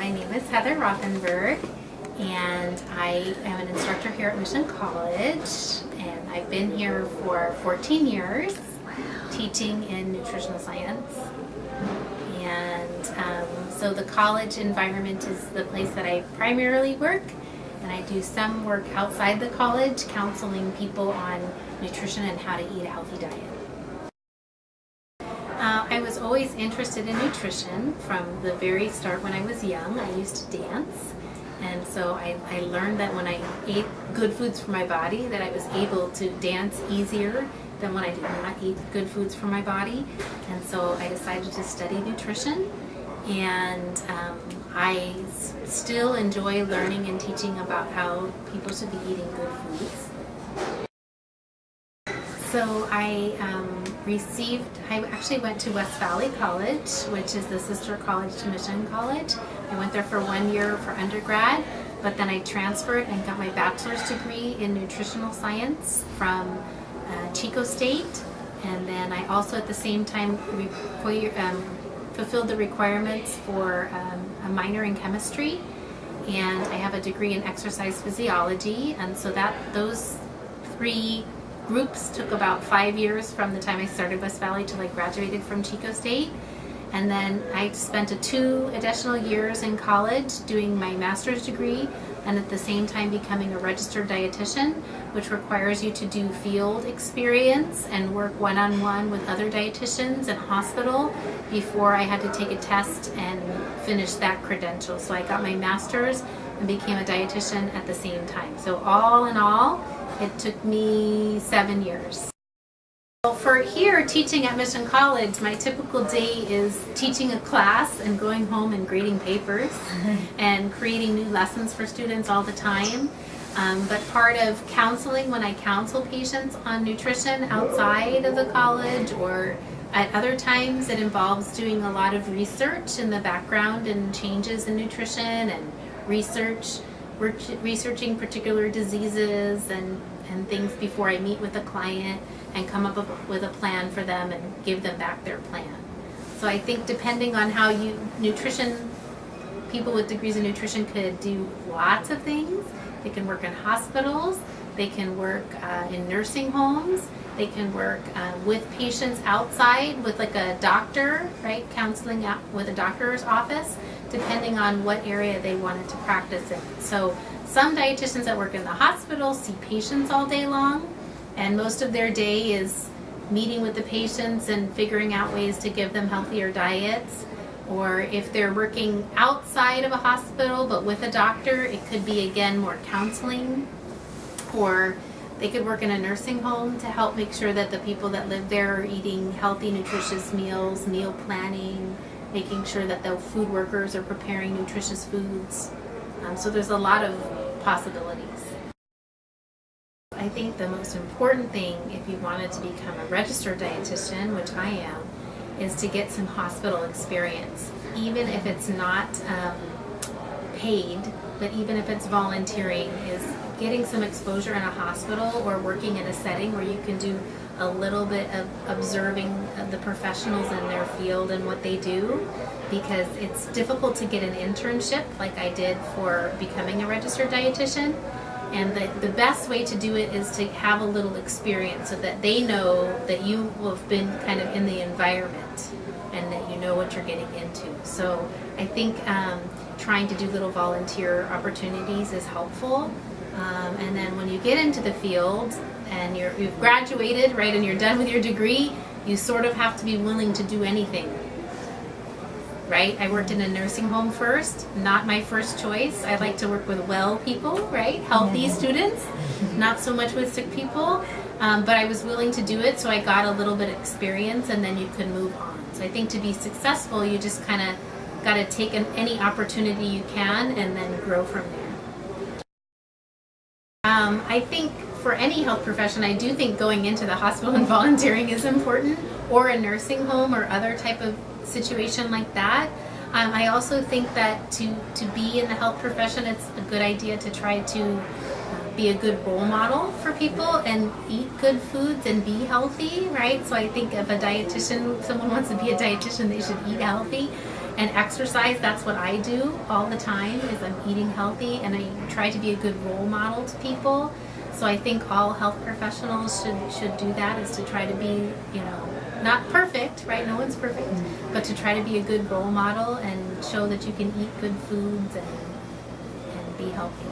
My name is Heather Rothenberg, and I am an instructor here at Mission College, and I've been here for 14 years teaching in nutritional science. And so the college environment is the place that I primarily work, and I do some work outside the college counseling people on nutrition and how to eat a healthy diet. I was always interested in nutrition from the very start. When I was young, I used to dance, and so I learned that when I ate good foods for my body, that I was able to dance easier than when I did not eat good foods for my body. And so I decided to study nutrition, and I still enjoy learning and teaching about how people should be eating good foods. So I actually went to West Valley College, which is the sister college to Mission College. I went there for 1 year for undergrad, but then I transferred and got my bachelor's degree in nutritional science from Chico State. And then I also at the same time fulfilled the requirements for a minor in chemistry, and I have a degree in exercise physiology. And so those three groups took about 5 years from the time I started West Valley till I graduated from Chico State. And then I spent 2 additional years in college doing my master's degree, and at the same time becoming a registered dietitian, which requires you to do field experience and work one-on-one with other dietitians in hospital before I had to take a test and finish that credential. So I got my master's and became a dietitian at the same time. So all in all, it took me 7 years. Well, for here, teaching at Mission College, my typical day is teaching a class and going home and grading papers and creating new lessons for students all the time. But part of counseling, when I counsel patients on nutrition outside of the college or at other times, it involves doing a lot of research in the background and changes in nutrition and researching particular diseases and things before I meet with a client and come up with a plan for them and give them back their plan. So I think depending on how people with degrees in nutrition could do lots of things. They can work in hospitals, they can work in nursing homes, they can work with patients outside with like a doctor, right? Counseling out with a doctor's office, depending on what area they wanted to practice in. So some dietitians that work in the hospital see patients all day long, and most of their day is meeting with the patients and figuring out ways to give them healthier diets. Or if they're working outside of a hospital but with a doctor, it could be again more counseling. Or they could work in a nursing home to help make sure that the people that live there are eating healthy, nutritious meals, meal planning, making sure that the food workers are preparing nutritious foods. So there's a lot of possibilities. I think the most important thing if you wanted to become a registered dietitian, which I am, is to get some hospital experience. Even if it's not paid, but even if it's volunteering, is getting some exposure in a hospital or working in a setting where you can do a little bit of observing the professionals in their field and what they do, because it's difficult to get an internship like I did for becoming a registered dietitian. And the best way to do it is to have a little experience so that they know that you have been kind of in the environment and that you know what you're getting into. So I think trying to do little volunteer opportunities is helpful. And then when you get into the field and you've graduated, right, and you're done with your degree, you sort of have to be willing to do anything. Right? I worked in a nursing home first, not my first choice. I like to work with well people, right? Healthy students, not so much with sick people. But I was willing to do it, so I got a little bit of experience, and then you can move on. So I think to be successful, you just kind of got to take any opportunity you can and then grow from there. I think for any health profession, I do think going into the hospital and volunteering is important, or a nursing home or other type of situation like that. I also think that to be in the health profession, it's a good idea to try to be a good role model for people and eat good foods and be healthy, right? So I think if a dietitian, someone wants to be a dietitian, they should eat healthy and exercise. That's what I do all the time, is I'm eating healthy, and I try to be a good role model to people. So I think all health professionals should do that, is to try to be, not perfect, right? No one's perfect, but to try to be a good role model and show that you can eat good foods and be healthy.